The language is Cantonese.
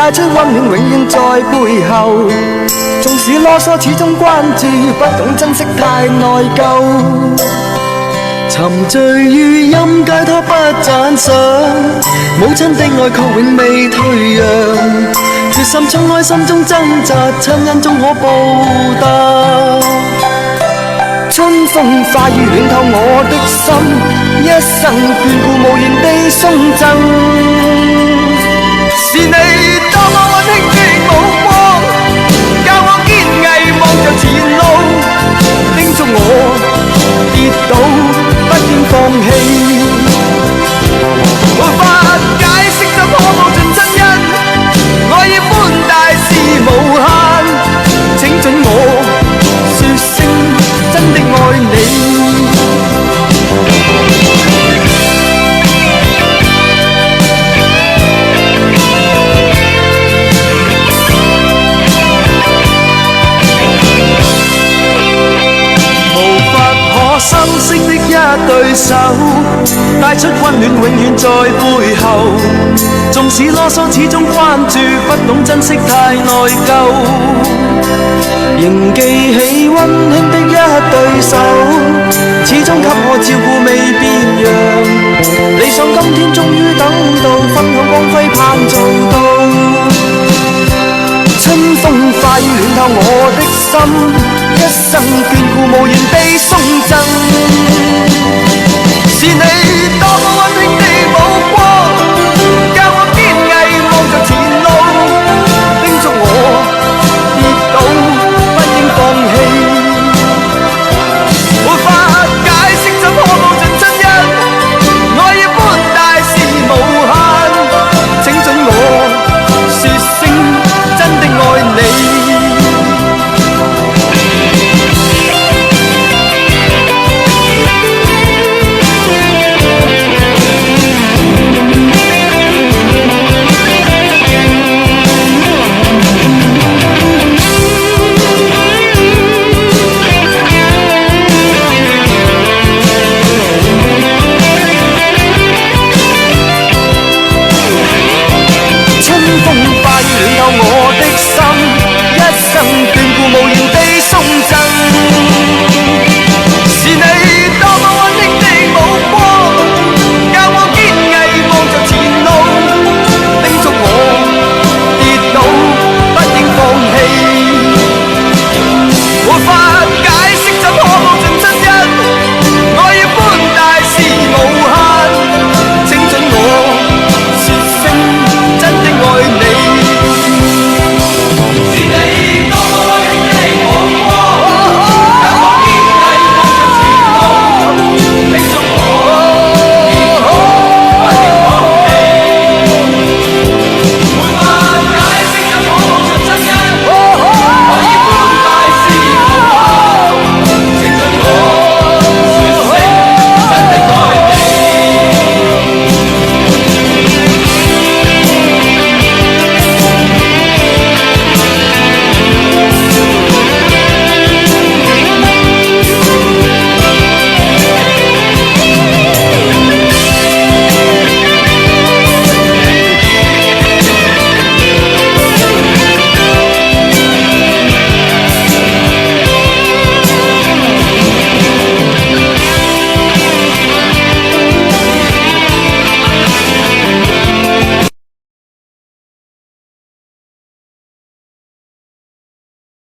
帶出溫暖，永遠在背後。縱使囉嗦，始終關注，不懂珍惜，太內疚。沉醉於音階，他不讚賞。母親的愛確永未退讓，決心衝開心中掙扎，親恩終可報答。春風化雨暖透我的心，一生眷顧無言地送贈。是你多麼溫馨的目光，教我堅毅望着前路，叮囑我跌倒不應放棄。無法解釋怎可報盡真恩，愛意寬大是無限，請准我說聲真的愛你。相識的一對手，帶出溫暖，永遠在背後。縱使囉嗦，始終關注，不懂珍惜，太內疚。仍記起溫馨的一對手，始終給我照顧未變樣。理想今天終於等到，分享光輝盼做到。春風化雨暖透我的心，一生眷顧無言地送贈。是你多麼溫馨的